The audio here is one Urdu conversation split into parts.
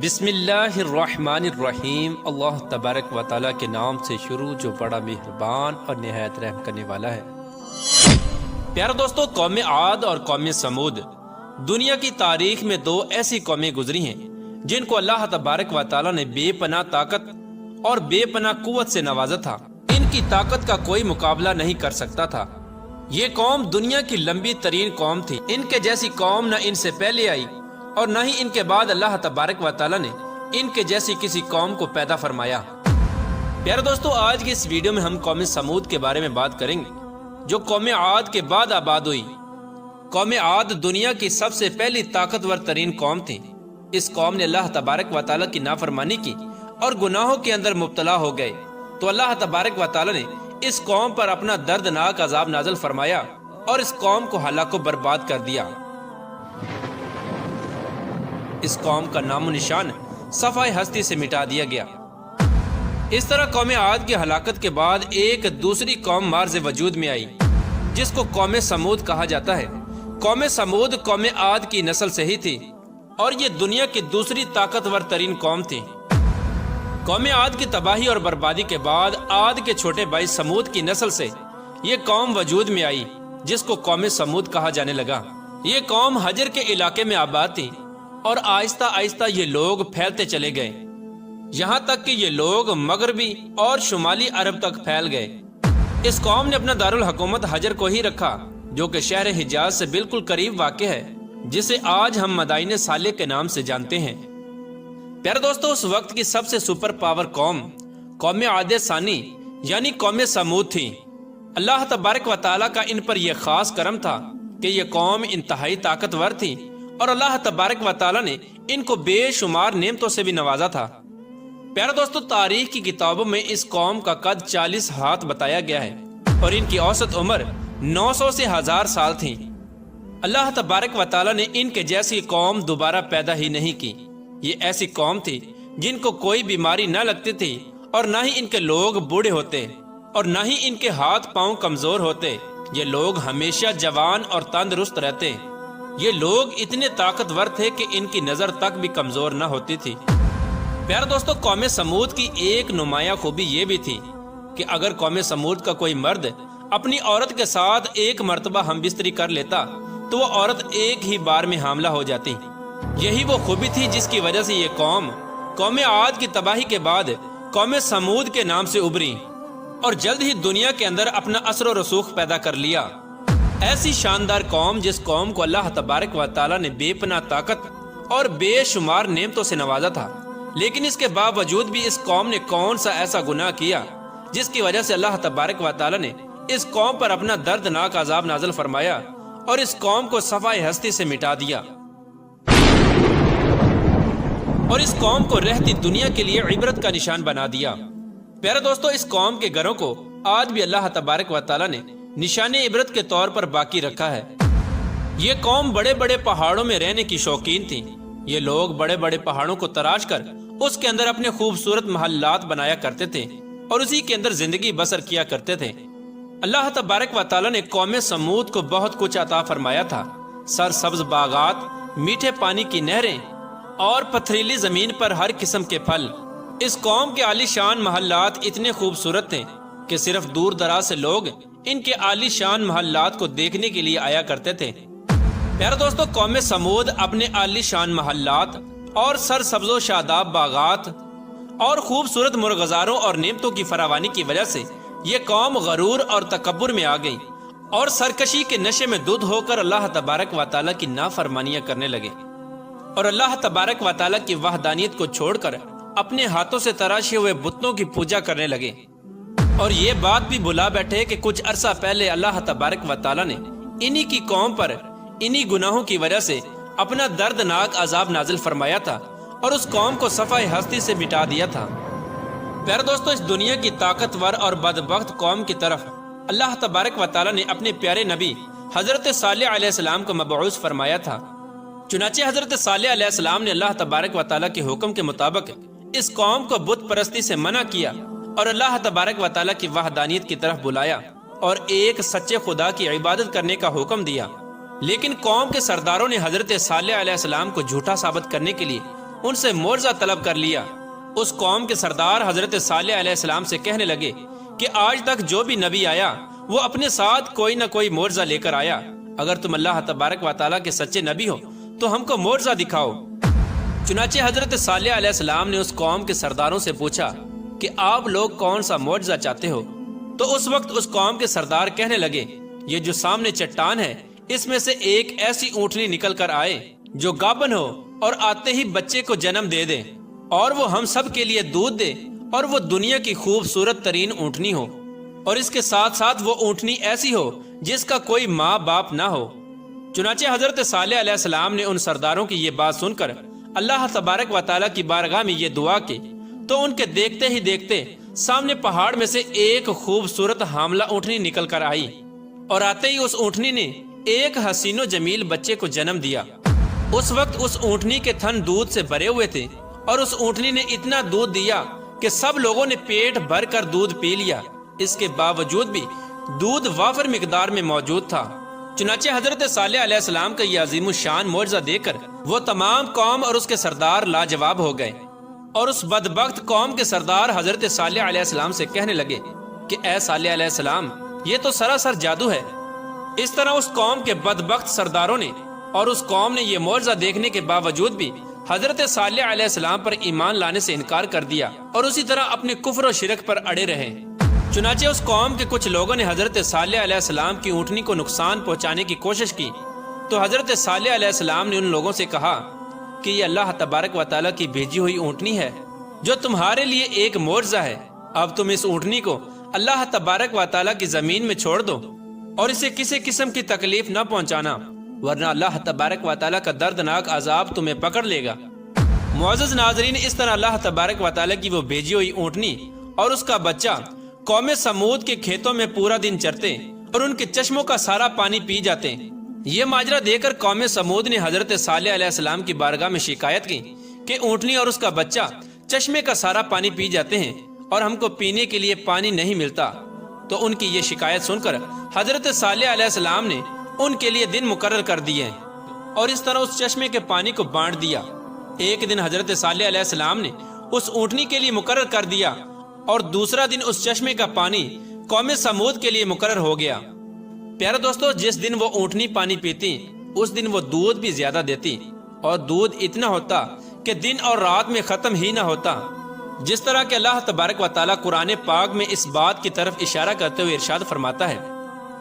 بسم اللہ الرحمن الرحیم۔ اللہ تبارک و تعالیٰ کے نام سے شروع جو بڑا مہربان اور نہایت رحم کرنے والا ہے۔ پیارے دوستو، قوم عاد اور قوم سمود دنیا کی تاریخ میں دو ایسی قومیں گزری ہیں جن کو اللہ تبارک و تعالیٰ نے بے پناہ طاقت اور بے پناہ قوت سے نوازا تھا۔ ان کی طاقت کا کوئی مقابلہ نہیں کر سکتا تھا۔ یہ قوم دنیا کی لمبی ترین قوم تھی۔ ان کے جیسی قوم نہ ان سے پہلے آئی اور نہ ہی ان کے بعد اللہ تبارک و تعالیٰ نے ان کے جیسی کسی قوم کو پیدا فرمایا۔ پیارے دوستو، آج کی اس ویڈیو میں ہم قوم سمود کے بارے میں بات کریں گے جو قوم عاد کے بعد آباد ہوئی۔ قوم عاد دنیا کی سب سے پہلی طاقتور ترین قوم تھی۔ اس قوم نے اللہ تبارک و تعالیٰ کی نافرمانی کی اور گناہوں کے اندر مبتلا ہو گئے، تو اللہ تبارک و تعالیٰ نے اس قوم پر اپنا دردناک عذاب نازل فرمایا اور اس قوم کو ہلاک و برباد کر دیا۔ اس قوم کا نام و نشان صفحہ ہستی سے مٹا دیا گیا۔ اس طرح قوم عاد کی ہلاکت کے بعد ایک دوسری قوم مارز وجود میں آئی جس کو قوم سمود کہا جاتا ہے۔ قوم سمود قوم عاد کی نسل سے ہی تھی اور یہ دنیا کی دوسری طاقتور ترین قوم تھی۔ قوم عاد کی تباہی اور بربادی کے بعد عاد کے چھوٹے بھائی سمود کی نسل سے یہ قوم وجود میں آئی جس کو قوم سمود کہا جانے لگا۔ یہ قوم حجر کے علاقے میں آباد تھی اور آہستہ آہستہ یہ لوگ پھیلتے چلے گئے، یہاں تک کہ یہ لوگ مغربی اور شمالی عرب تک پھیل گئے۔ اس قوم نے اپنا دارالحکومت حجر کو ہی رکھا جو کہ شہر حجاز سے بالکل قریب واقع ہے، جسے آج ہم مدائن صالح کے نام سے جانتے ہیں۔ پیارے دوستو، اس وقت کی سب سے سپر پاور قوم عاد ثانی یعنی قوم سمود تھی۔ اللہ تبارک و تعالیٰ کا ان پر یہ خاص کرم تھا کہ یہ قوم انتہائی طاقتور تھی اور اللہ تبارک و تعالیٰ نے ان کو بے شمار نعمتوں سے بھی نوازا تھا۔ پیارے دوستو، تاریخ کی کتابوں میں اس قوم کا قد 40 ہاتھ بتایا گیا ہے اور ان کی اوسط عمر 900 سے 1000 سال تھی۔ اللہ تبارک و تعالیٰ نے ان کے جیسی قوم دوبارہ پیدا ہی نہیں کی۔ یہ ایسی قوم تھی جن کو کوئی بیماری نہ لگتی تھی اور نہ ہی ان کے لوگ بوڑھے ہوتے اور نہ ہی ان کے ہاتھ پاؤں کمزور ہوتے۔ یہ لوگ ہمیشہ جوان اور تندرست رہتے۔ یہ لوگ اتنے طاقتور تھے کہ ان کی نظر تک بھی کمزور نہ ہوتی تھی۔ پیارے دوستو، قوم سمود کی ایک نمایاں خوبی یہ بھی تھی کہ اگر قوم سمود کا کوئی مرد اپنی عورت کے ساتھ ایک مرتبہ ہم بستری کر لیتا تو وہ عورت ایک ہی بار میں حاملہ ہو جاتی۔ یہی وہ خوبی تھی جس کی وجہ سے یہ قوم عاد کی تباہی کے بعد قوم سمود کے نام سے ابھری اور جلد ہی دنیا کے اندر اپنا اثر و رسوخ پیدا کر لیا۔ ایسی شاندار قوم جس قوم کو اللہ تبارک و تعالیٰ نے بے پناہ طاقت اور بے شمار نعمتوں سے نوازا تھا، لیکن اس کے باوجود بھی اس قوم نے کون سا ایسا گناہ کیا جس کی وجہ سے اللہ تبارک و تعالیٰ نے اس قوم پر اپنا دردناک عذاب نازل فرمایا اور اس قوم کو صفحہ ہستی سے مٹا دیا اور اس قوم کو رہتی دنیا کے لیے عبرت کا نشان بنا دیا۔ پیارے دوستو، اس قوم کے گھروں کو آج بھی اللہ تبارک و تعالیٰ نے نشان عبرت کے طور پر باقی رکھا ہے۔ یہ قوم بڑے بڑے پہاڑوں میں رہنے کی شوقین تھی۔ یہ لوگ بڑے بڑے پہاڑوں کو تراش کر اس کے اندر اپنے خوبصورت محلات بنایا کرتے تھے اور اسی کے اندر زندگی بسر کیا کرتے تھے۔ اللہ تبارک و تعالیٰ نے قوم سمود کو بہت کچھ عطا فرمایا تھا۔ سرسبز باغات، میٹھے پانی کی نہریں اور پتھریلی زمین پر ہر قسم کے پھل۔ اس قوم کے عالی شان محلات اتنے خوبصورت تھے کہ صرف دور دراز سے لوگ ان کے عالی شان محلات کو دیکھنے کے لیے آیا کرتے تھے۔ پیارے دوستو، قوم سمود اپنے عالی شان محلات اور سرسبز و شاداب باغات اور خوبصورت مرغزاروں اور نعمتوں کی فراوانی کی وجہ سے یہ قوم غرور اور تکبر میں آ گئی اور سرکشی کے نشے میں دھت ہو کر اللہ تبارک و تعالیٰ کی نافرمانیاں کرنے لگے اور اللہ تبارک و تعالیٰ کی وحدانیت کو چھوڑ کر اپنے ہاتھوں سے تراشے ہوئے بتوں کی پوجا کرنے لگے۔ اور یہ بات بھی بھلا بیٹھے کہ کچھ عرصہ پہلے اللہ تبارک و تعالیٰ نے انہی کی قوم پر انہی گناہوں کی وجہ سے اپنا دردناک عذاب نازل فرمایا تھا اور اس قوم کو صفحہ ہستی سے مٹا دیا تھا۔ پیارے دوستو، اس دنیا کی طاقتور اور بدبخت قوم کی طرف اللہ تبارک و تعالیٰ نے اپنے پیارے نبی حضرت صالح علیہ السلام کو مبعوث فرمایا تھا۔ چنانچہ حضرت صالح علیہ السلام نے اللہ تبارک و تعالیٰ کے حکم کے مطابق اس قوم کو بت پرستی سے منع کیا اور اللہ تبارک و تعالیٰ کی وحدانیت کی طرف بلایا اور ایک سچے خدا کی عبادت کرنے کا حکم دیا۔ لیکن قوم کے سرداروں نے حضرت صالح علیہ السلام کو جھوٹا ثابت کرنے کے لیے ان سے معجزہ طلب کر لیا۔ اس قوم کے سردار حضرت صالح علیہ السلام سے کہنے لگے کہ آج تک جو بھی نبی آیا وہ اپنے ساتھ کوئی نہ کوئی معجزہ لے کر آیا، اگر تم اللہ تبارک و تعالیٰ کے سچے نبی ہو تو ہم کو معجزہ دکھاؤ۔ چنانچہ حضرت صالح علیہ السلام نے اس قوم کے سرداروں سے پوچھا کہ آپ لوگ کون سا معجزہ چاہتے ہو؟ تو اس وقت اس قوم کے سردار کہنے لگے، یہ جو سامنے چٹان ہے اس میں سے ایک ایسی اونٹنی نکل کر آئے جو گابن ہو اور آتے ہی بچے کو جنم دے دے، اور وہ ہم سب کے لیے دودھ دے، اور وہ دنیا کی خوبصورت ترین اونٹنی ہو، اور اس کے ساتھ ساتھ وہ اونٹنی ایسی ہو جس کا کوئی ماں باپ نہ ہو۔ چنانچہ حضرت صالح علیہ السلام نے ان سرداروں کی یہ بات سن کر اللہ تبارک و تعالیٰ کی بارگاہ میں یہ دعا کی، تو ان کے دیکھتے ہی دیکھتے سامنے پہاڑ میں سے ایک خوبصورت حاملہ اونٹنی نکل کر آئی، اور آتے ہی اس اونٹنی نے ایک حسین و جمیل بچے کو جنم دیا۔ اس وقت اس اونٹنی کے تھن دودھ سے بھرے ہوئے تھے، اور اس اونٹنی نے اتنا دودھ دیا کہ سب لوگوں نے پیٹ بھر کر دودھ پی لیا۔ اس کے باوجود بھی دودھ وافر مقدار میں موجود تھا۔ چنانچہ حضرت صالح علیہ السلام کا یہ عظیم الشان معجزہ دیکھ کر وہ تمام قوم اور اس کے سردار لاجواب ہو گئے، اور اس بدبخت قوم کے سردار حضرت صالح علیہ السلام سے کہنے لگے کہ اے صالح علیہ السلام، یہ تو سراسر جادو ہے۔ اس طرح اس قوم کے بدبخت سرداروں نے اور اس قوم نے یہ معجزہ دیکھنے کے باوجود بھی حضرت صالح علیہ السلام پر ایمان لانے سے انکار کر دیا، اور اسی طرح اپنے کفر و شرک پر اڑے رہے۔ چنانچہ اس قوم کے کچھ لوگوں نے حضرت صالح علیہ السلام کی اونٹنی کو نقصان پہنچانے کی کوشش کی، تو حضرت صالح علیہ السلام نے ان لوگوں سے کہا کہ یہ اللہ تبارک و تعالیٰ کی بھیجی ہوئی اونٹنی ہے جو تمہارے لیے ایک معجزہ ہے۔ اب تم اس اونٹنی کو اللہ تبارک و تعالیٰ کی زمین میں چھوڑ دو، اور اسے کسی قسم کی تکلیف نہ پہنچانا، ورنہ اللہ تبارک و تعالیٰ کا دردناک عذاب تمہیں پکڑ لے گا۔ معزز ناظرین، اس طرح اللہ تبارک و تعالیٰ کی وہ بھیجی ہوئی اونٹنی اور اس کا بچہ قوم سمود کے کھیتوں میں پورا دن چرتے اور ان کے چشموں کا سارا پانی پی جاتے۔ یہ ماجرا دیکھ کر قوم سمود نے حضرت صالح علیہ السلام کی بارگاہ میں شکایت کی کہ اونٹنی اور اس کا بچہ چشمے کا سارا پانی پی جاتے ہیں اور ہم کو پینے کے لیے پانی نہیں ملتا۔ تو ان کی یہ شکایت سن کر حضرت صالح علیہ السلام نے ان کے لیے دن مقرر کر دیے، اور اس طرح اس چشمے کے پانی کو بانٹ دیا۔ ایک دن حضرت صالح علیہ السلام نے اس اونٹنی کے لیے مقرر کر دیا، اور دوسرا دن اس چشمے کا پانی قوم سمود کے لیے مقرر ہو گیا۔ پیارے دوستو، جس دن وہ اونٹنی پانی پیتی اس دن وہ دودھ بھی زیادہ دیتی، اور دودھ اتنا ہوتا کہ دن اور رات میں ختم ہی نہ ہوتا، جس طرح کہ اللہ تبارک و تعالیٰ قرآن پاک میں اس بات کی طرف اشارہ کرتے ہوئے ارشاد فرماتا ہے۔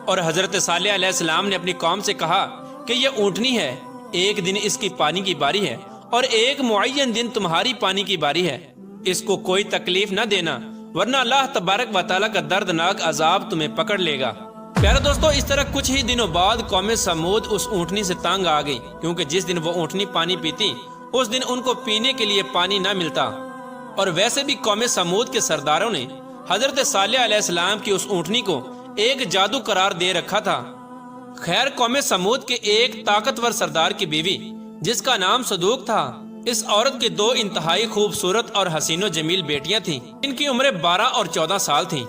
اور حضرت صالح علیہ السلام نے اپنی قوم سے کہا کہ یہ اونٹنی ہے، ایک دن اس کی پانی کی باری ہے اور ایک معین دن تمہاری پانی کی باری ہے، اس کو کوئی تکلیف نہ دینا، ورنہ اللہ تبارک و تعالیٰ کا دردناک عذاب تمہیں پکڑ لے گا۔ پیارے دوستو، اس طرح کچھ ہی دنوں بعد قوم سمود اس اونٹنی سے تانگ آ گئی، کیونکہ جس دن وہ اونٹنی پانی پیتی اس دن ان کو پینے کے لیے پانی نہ ملتا۔ اور ویسے بھی قوم سمود کے سرداروں نے حضرت صالح علیہ السلام کی اس اونٹنی کو ایک جادو قرار دے رکھا تھا۔ خیر، قوم سمود کے ایک طاقتور سردار کی بیوی جس کا نام صدوق تھا، اس عورت کے دو انتہائی خوبصورت اور حسین و جمیل بیٹیاں تھیں، ان کی عمریں 12 اور 14 سال تھیں۔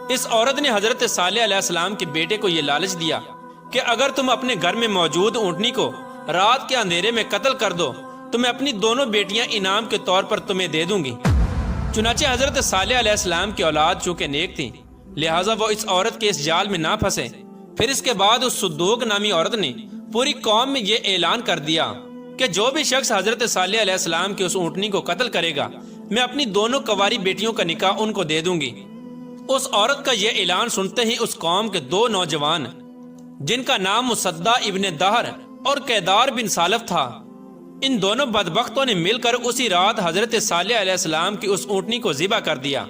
اس عورت نے حضرت صالح علیہ السلام کے بیٹے کو یہ لالچ دیا کہ اگر تم اپنے گھر میں موجود اونٹنی کو رات کے اندھیرے میں قتل کر دو تو میں اپنی دونوں بیٹیاں انعام کے طور پر تمہیں دے دوں گی۔ چنانچہ حضرت صالح علیہ السلام کی اولاد چونکہ نیک تھی، لہٰذا وہ اس عورت کے اس جال میں نہ پھنسے۔ پھر اس کے بعد اس صدوق نامی عورت نے پوری قوم میں یہ اعلان کر دیا کہ جو بھی شخص حضرت صالح علیہ السلام کی اس اونٹنی کو قتل کرے گا، میں اپنی دونوں کنواری بیٹیوں کا نکاح ان کو دے دوں گی۔ اس عورت کا یہ اعلان سنتے ہی اس قوم کے دو نوجوان جن کا نام مصدع ابن دہر اور قیدار بن سالف تھا، ان دونوں بدبختوں نے مل کر اسی رات حضرت صالح علیہ السلام کی اس اونٹنی کو ذبح کر دیا۔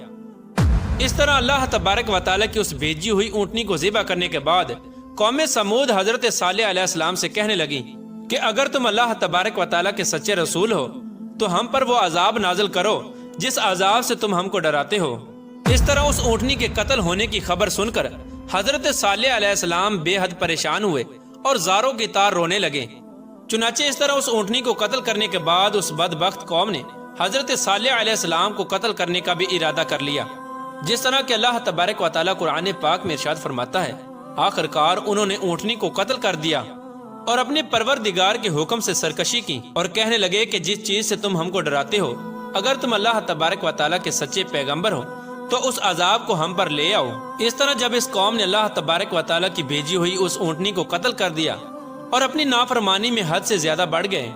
اس طرح اللہ تبارک و تعالیٰ کی اس بھیجی ہوئی اونٹنی کو ذبح کرنے کے بعد قوم سمود حضرت صالح علیہ السلام سے کہنے لگی کہ اگر تم اللہ تبارک و تعالیٰ کے سچے رسول ہو تو ہم پر وہ عذاب نازل کرو جس عذاب سے تم ہم کو ڈراتے ہو۔ اس طرح اس اونٹنی کے قتل ہونے کی خبر سن کر حضرت صالح علیہ السلام بے حد پریشان ہوئے اور زاروں کی طار رونے لگے۔ چنانچہ اس طرح اس اونٹنی کو قتل کرنے کے بعد اس بدبخت قوم نے حضرت صالح علیہ السلام کو قتل کرنے کا بھی ارادہ کر لیا، جس طرح کہ اللہ تبارک و تعالیٰ قرآن پاک میں ارشاد فرماتا ہے، آخر کار انہوں نے اونٹنی کو قتل کر دیا۔ اور اپنے پروردگار کے حکم سے سرکشی کی اور کہنے لگے کہ جس چیز سے تم ہم کو ڈراتے ہو، اگر تم اللہ تبارک و تعالیٰ کے سچے پیغمبر ہو تو اس عذاب کو ہم پر لے آؤ۔ اس طرح جب اس قوم نے اللہ تبارک و تعالیٰ کی بھیجی ہوئی اس اونٹنی کو قتل کر دیا اور اپنی نافرمانی میں حد سے زیادہ بڑھ گئے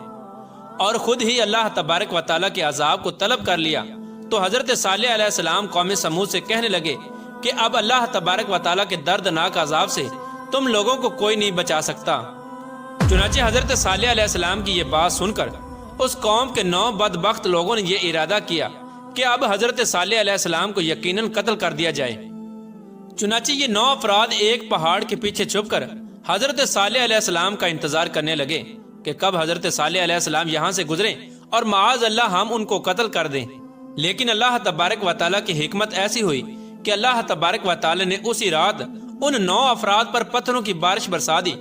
اور خود ہی اللہ تبارک و تعالیٰ کے عذاب کو طلب کر لیا، تو حضرت صالح علیہ السلام قوم سمود سے کہنے لگے کہ اب اللہ تبارک و تعالیٰ کے دردناک عذاب سے تم لوگوں کو کوئی نہیں بچا سکتا۔ چنانچہ حضرت صالح علیہ السلام کی یہ بات سن کر اس قوم کے 9 بدبخت لوگوں نے یہ ارادہ کیا کہ اب حضرت صالح علیہ السلام کو یقیناً قتل کر دیا جائے۔ چنانچہ یہ 9 افراد ایک پہاڑ کے پیچھے چھپ کر حضرت صالح علیہ السلام کا انتظار کرنے لگے کہ کب حضرت صالح علیہ السلام یہاں سے گزریں اور معاذ اللہ ہم ان کو قتل کر دیں۔ لیکن اللہ تبارک و تعالیٰ کی حکمت ایسی ہوئی کہ اللہ تبارک و تعالیٰ نے اسی رات ان 9 افراد پر پتھروں کی بارش برسا دی،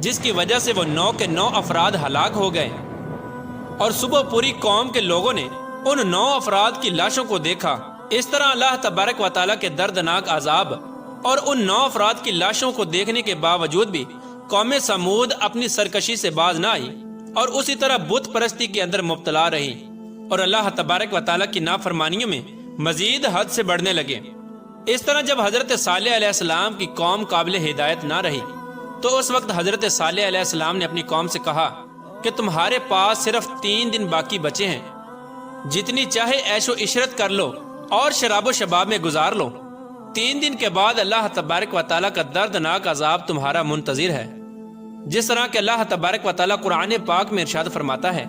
جس کی وجہ سے وہ 9 کے 9 افراد ہلاک ہو گئے، اور صبح پوری قوم کے لوگوں نے ان 9 افراد کی لاشوں کو دیکھا۔ اس طرح اللہ تبارک و تعالیٰ کے دردناک عذاب اور ان 9 افراد کی لاشوں کو دیکھنے کے باوجود بھی قوم سمود اپنی سرکشی سے باز نہ آئی اور اسی طرح بت پرستی کے اندر مبتلا رہی اور اللہ تبارک و تعالیٰ کی نافرمانیوں میں مزید حد سے بڑھنے لگے۔ اس طرح جب حضرت صالح علیہ السلام کی قوم قابل ہدایت نہ رہی تو اس وقت حضرت صالح علیہ السلام نے اپنی قوم سے کہا کہ تمہارے پاس صرف 3 دن باقی بچے ہیں، جتنی چاہے عیش و عشرت کر لو اور شراب و شباب میں گزار لو۔ 3 دن کے بعد اللہ تبارک و تعالیٰ کا دردناک عذاب تمہارا منتظر ہے۔ جس طرح کہ اللہ تبارک و تعالیٰ قرآن پاک میں ارشاد فرماتا ہے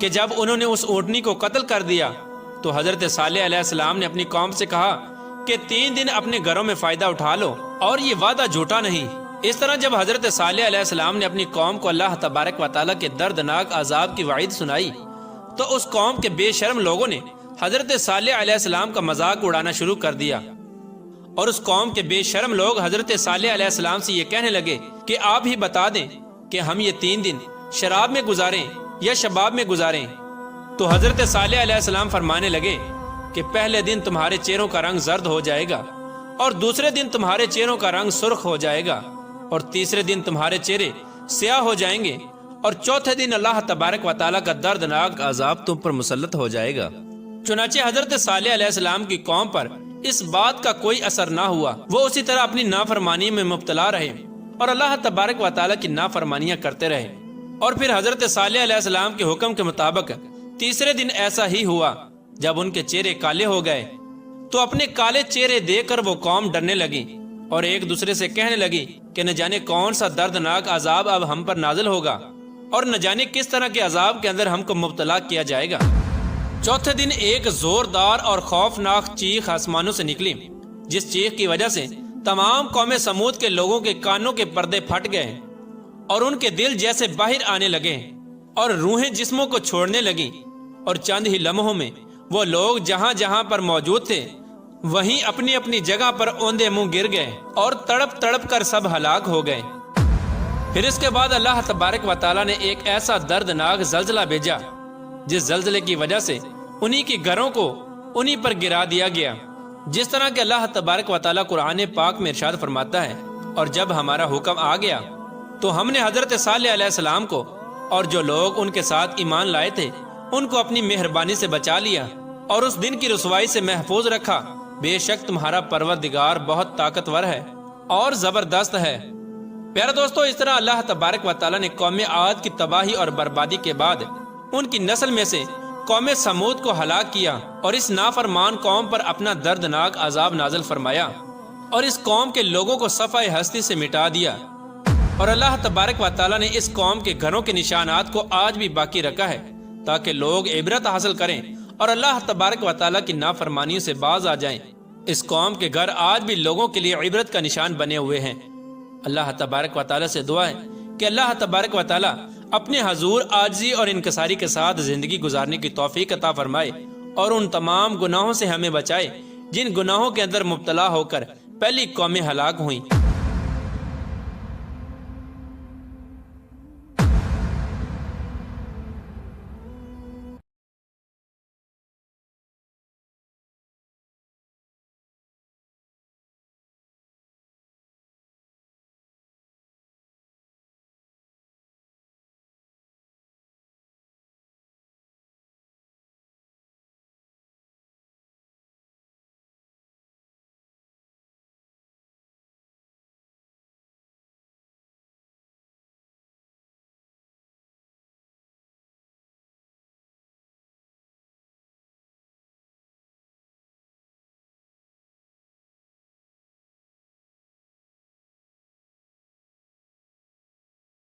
کہ جب انہوں نے اس اونٹنی کو قتل کر دیا تو حضرت صالح علیہ السلام نے اپنی قوم سے کہا کہ 3 دن اپنے گھروں میں فائدہ اٹھا لو اور یہ وعدہ جھوٹا نہیں۔ اس طرح جب حضرت صالح علیہ السلام نے اپنی قوم کو اللہ تبارک و تعالیٰ کے دردناک عذاب کی وعید سنائی تو اس قوم کے بے شرم لوگوں نے حضرت صالح علیہ السلام کا مذاق اڑانا شروع کر دیا، اور اس قوم کے بے شرم لوگ حضرت صالح علیہ السلام سے یہ کہنے لگے کہ آپ ہی بتا دیں کہ ہم یہ 3 دن شراب میں گزاریں یا شباب میں گزاریں۔ تو حضرت صالح علیہ السلام فرمانے لگے کہ پہلے دن تمہارے چہروں کا رنگ زرد ہو جائے گا، اور دوسرے دن تمہارے چہروں کا رنگ سرخ ہو جائے گا، اور تیسرے دن تمہارے چہرے سیاہ ہو جائیں گے، اور چوتھے دن اللہ تبارک و تعالیٰ کا دردناک عذاب تم پر مسلط ہو جائے گا۔ چنانچہ حضرت صالح علیہ السلام کی قوم پر اس بات کا کوئی اثر نہ ہوا، وہ اسی طرح اپنی نافرمانی میں مبتلا رہے اور اللہ تبارک و تعالیٰ کی نافرمانیاں کرتے رہے۔ اور پھر حضرت صالح علیہ السلام کے حکم کے مطابق تیسرے دن ایسا ہی ہوا، جب ان کے چہرے کالے ہو گئے تو اپنے کالے چہرے دیکھ کر وہ قوم ڈرنے لگی اور ایک دوسرے سے کہنے لگی کہ نہ جانے کون سا دردناک عذاب اب ہم پر نازل ہوگا اور نہ جانے کس طرح کے عذاب کے اندر ہم کو مبتلا کیا جائے گا۔ چوتھے دن ایک زوردار اور خوفناک چیخ آسمانوں سے نکلی، جس چیخ کی وجہ سے تمام قوم سمود کے لوگوں کے کانوں کے پردے پھٹ گئے اور ان کے دل جیسے باہر آنے لگے اور روحیں جسموں کو چھوڑنے لگیں، اور چند ہی لمحوں میں وہ لوگ جہاں جہاں پر موجود تھے وہیں اپنی اپنی جگہ پر اوندے منہ گر گئے اور تڑپ تڑپ کر سب ہلاک ہو گئے۔ پھر اس کے بعد اللہ تبارک و تعالیٰ نے ایک ایسا دردناک زلزلہ بھیجا جس زلزلے کی وجہ سے انہی کے گھروں کو انہی پر گرا دیا گیا، جس طرح کہ اللہ تبارک و تعالیٰ قرآن پاک میں ارشاد فرماتا ہے، اور جب ہمارا حکم آ گیا تو ہم نے حضرت صالح علیہ السلام کو اور جو لوگ ان کے ساتھ ایمان لائے تھے ان کو اپنی مہربانی سے بچا لیا اور اس دن کی رسوائی سے محفوظ رکھا۔ بے شک تمہارا پروردگار بہت طاقتور ہے اور زبردست ہے۔ پیارے دوستو، اس طرح اللہ تبارک و تعالیٰ نے قوم عاد کی تباہی اور بربادی کے بعد ان کی نسل میں سے قوم سمود کو ہلاک کیا اور اس نافرمان قوم پر اپنا دردناک عذاب نازل فرمایا اور اس قوم کے لوگوں کو صفحہ ہستی سے مٹا دیا۔ اور اللہ تبارک و تعالیٰ نے اس قوم کے گھروں کے نشانات کو آج بھی باقی رکھا ہے تاکہ لوگ عبرت حاصل کریں اور اللہ تبارک و تعالیٰ کی نافرمانیوں سے باز آ جائیں۔ اس قوم کے گھر آج بھی لوگوں کے لیے عبرت کا نشان بنے ہوئے ہیں۔ اللہ تبارک و تعالیٰ سے دعا ہے کہ اللہ تبارک و تعالیٰ اپنے حضور عاجزی اور انکساری کے ساتھ زندگی گزارنے کی توفیق عطا فرمائے اور ان تمام گناہوں سے ہمیں بچائے جن گناہوں کے اندر مبتلا ہو کر پہلی قومیں ہلاک ہوئیں۔